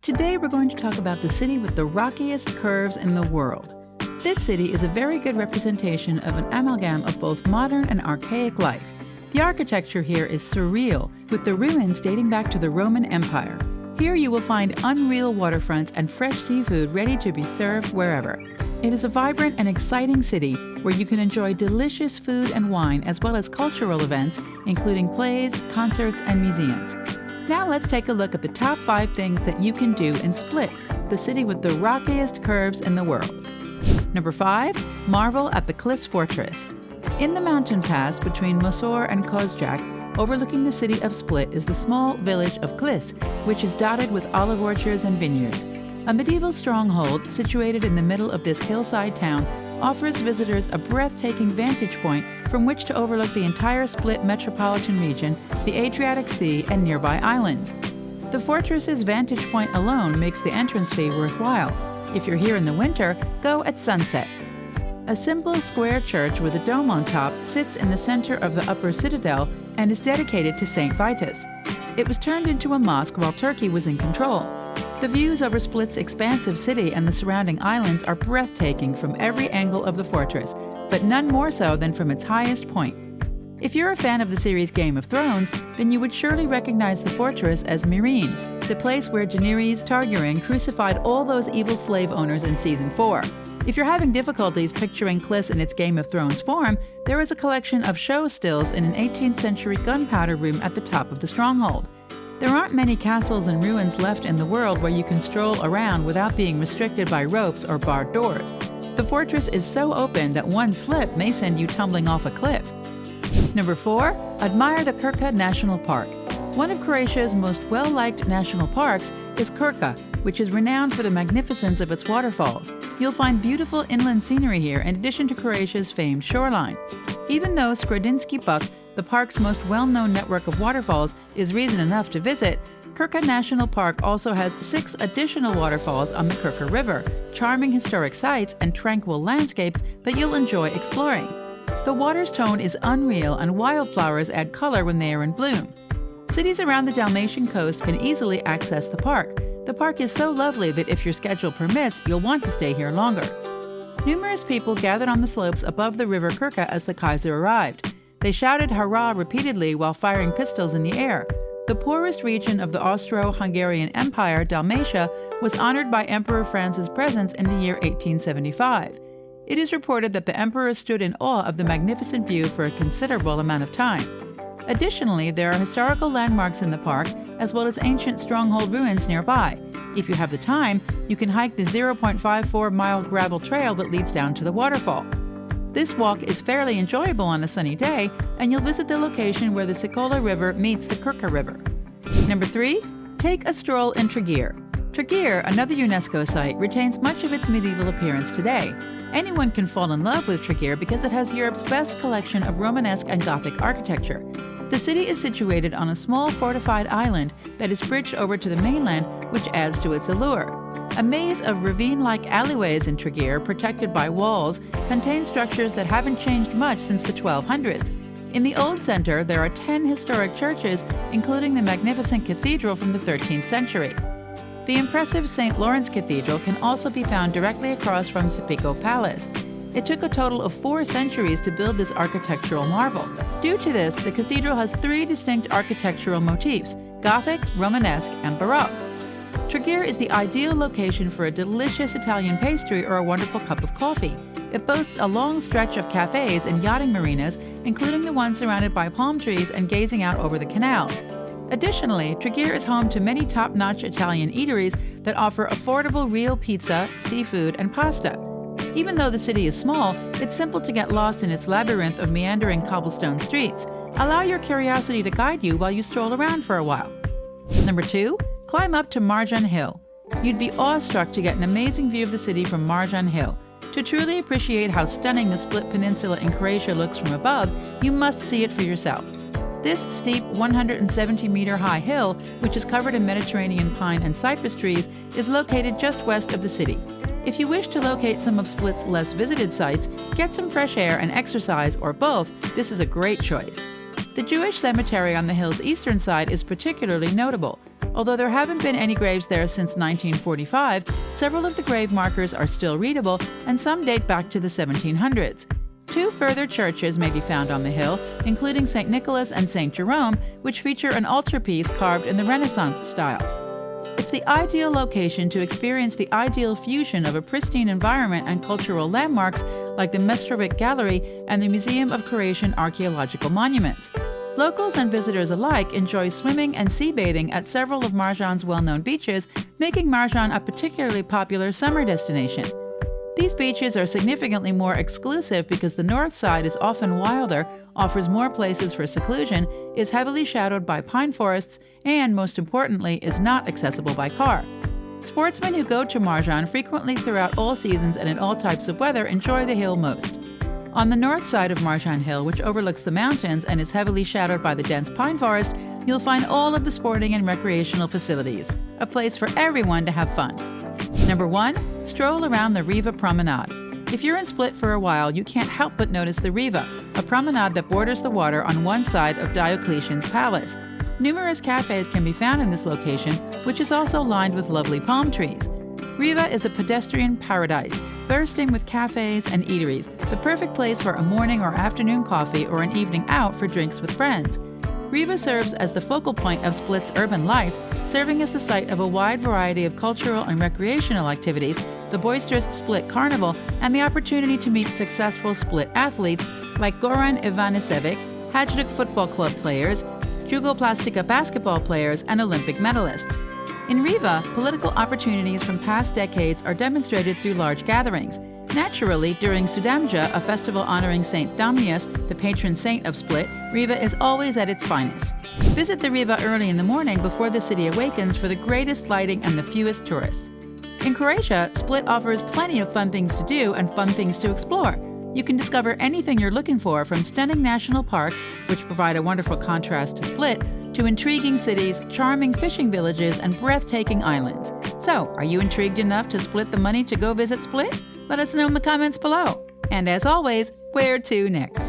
Today we're going to talk about the city with the rockiest curves in the world. This city is a very good representation of an amalgam of both modern and archaic life. The architecture here is surreal, with the ruins dating back to the Roman Empire. Here you will find unreal waterfronts and fresh seafood ready to be served wherever. It is a vibrant and exciting city where you can enjoy delicious food and wine as well as cultural events, including plays, concerts, and museums. Now let's take a look at the top 5 things that you can do in Split, the city with the rockiest curves in the world. Number 5. Marvel at the Klis Fortress. In the mountain pass between Mosor and Kozjak, overlooking the city of Split is the small village of Klis, which is dotted with olive orchards and vineyards. A medieval stronghold situated in the middle of this hillside town offers visitors a breathtaking vantage point from which to overlook the entire Split metropolitan region, the Adriatic Sea, and nearby islands. The fortress's vantage point alone makes the entrance fee worthwhile. If you're here in the winter, go at sunset. A simple square church with a dome on top sits in the center of the upper citadel and is dedicated to Saint Vitus. It was turned into a mosque while Turkey was in control. The views over Split's expansive city and the surrounding islands are breathtaking from every angle of the fortress, but none more so than from its highest point. If you're a fan of the series Game of Thrones, then you would surely recognize the fortress as Meereen, the place where Daenerys Targaryen crucified all those evil slave owners in Season 4. If you're having difficulties picturing Klis in its Game of Thrones form, there is a collection of show stills in an 18th century gunpowder room at the top of the stronghold. There aren't many castles and ruins left in the world where you can stroll around without being restricted by ropes or barred doors. The fortress is so open that one slip may send you tumbling off a cliff. Number 4. Admire the Krka National Park. One of Croatia's most well-liked national parks is Krka, which is renowned for the magnificence of its waterfalls. You'll find beautiful inland scenery here in addition to Croatia's famed shoreline. Even though Skredinsky Buck, the park's most well-known network of waterfalls, is reason enough to visit, Krka National Park also has 6 additional waterfalls on the Krka River, charming historic sites and tranquil landscapes that you'll enjoy exploring. The water's tone is unreal and wildflowers add color when they are in bloom. Cities around the Dalmatian coast can easily access the park. The park is so lovely that if your schedule permits, you'll want to stay here longer. Numerous people gathered on the slopes above the river Krka as the Kaiser arrived. They shouted hurrah repeatedly while firing pistols in the air. The poorest region of the Austro-Hungarian Empire, Dalmatia, was honored by Emperor Franz's presence in the year 1875. It is reported that the emperor stood in awe of the magnificent view for a considerable amount of time. Additionally, there are historical landmarks in the park, as well as ancient stronghold ruins nearby. If you have the time, you can hike the 0.54-mile gravel trail that leads down to the waterfall. This walk is fairly enjoyable on a sunny day, and you'll visit the location where the Sikola River meets the Krka River. Number 3. Take a stroll in Trogir. Trogir, another UNESCO site, retains much of its medieval appearance today. Anyone can fall in love with Trogir because it has Europe's best collection of Romanesque and Gothic architecture. The city is situated on a small fortified island that is bridged over to the mainland, which adds to its allure. A maze of ravine-like alleyways in Trogir, protected by walls, contains structures that haven't changed much since the 1200s. In the old center, there are 10 historic churches, including the magnificent cathedral from the 13th century. The impressive St. Lawrence Cathedral can also be found directly across from Sipiko Palace. It took a total of 4 centuries to build this architectural marvel. Due to this, the cathedral has 3 distinct architectural motifs: Gothic, Romanesque, and Baroque. Trogir is the ideal location for a delicious Italian pastry or a wonderful cup of coffee. It boasts a long stretch of cafes and yachting marinas, including the one surrounded by palm trees and gazing out over the canals. Additionally, Trogir is home to many top-notch Italian eateries that offer affordable real pizza, seafood, and pasta. Even though the city is small, it's simple to get lost in its labyrinth of meandering cobblestone streets. Allow your curiosity to guide you while you stroll around for a while. Number 2. Climb up to Marjan Hill. You'd be awestruck to get an amazing view of the city from Marjan Hill. To truly appreciate how stunning the Split Peninsula in Croatia looks from above, you must see it for yourself. This steep 170-meter-high hill, which is covered in Mediterranean pine and cypress trees, is located just west of the city. If you wish to locate some of Split's less visited sites, get some fresh air and exercise, or both, this is a great choice. The Jewish cemetery on the hill's eastern side is particularly notable. Although there haven't been any graves there since 1945, several of the grave markers are still readable, and some date back to the 1700s. 2 further churches may be found on the hill, including St. Nicholas and St. Jerome, which feature an altarpiece carved in the Renaissance style. It's the ideal location to experience the ideal fusion of a pristine environment and cultural landmarks like the Mestrovic Gallery and the Museum of Croatian Archaeological Monuments. Locals and visitors alike enjoy swimming and sea bathing at several of Marjan's well-known beaches, making Marjan a particularly popular summer destination. These beaches are significantly more exclusive because the north side is often wilder, offers more places for seclusion, is heavily shadowed by pine forests, and, most importantly, is not accessible by car. Sportsmen who go to Marjan frequently throughout all seasons and in all types of weather enjoy the hill most. On the north side of Marjan Hill, which overlooks the mountains and is heavily shadowed by the dense pine forest, you'll find all of the sporting and recreational facilities, a place for everyone to have fun. Number 1. Stroll around the Riva Promenade. If you're in Split for a while, you can't help but notice the Riva, a promenade that borders the water on one side of Diocletian's palace. Numerous cafes can be found in this location, which is also lined with lovely palm trees. Riva is a pedestrian paradise, bursting with cafes and eateries, the perfect place for a morning or afternoon coffee or an evening out for drinks with friends. Riva serves as the focal point of Split's urban life, serving as the site of a wide variety of cultural and recreational activities, the boisterous Split Carnival, and the opportunity to meet successful Split athletes like Goran Ivanisevic, Hajduk football club players, Jugoplastika basketball players, and Olympic medalists. In Riva, political opportunities from past decades are demonstrated through large gatherings. Naturally, during Sudamja, a festival honoring St. Damnius, the patron saint of Split, Riva is always at its finest. Visit the Riva early in the morning before the city awakens for the greatest lighting and the fewest tourists. In Croatia, Split offers plenty of fun things to do and fun things to explore. You can discover anything you're looking for, from stunning national parks, which provide a wonderful contrast to Split, to intriguing cities, charming fishing villages, and breathtaking islands. So, are you intrigued enough to split the money to go visit Split? Let us know in the comments below. And as always, where to next?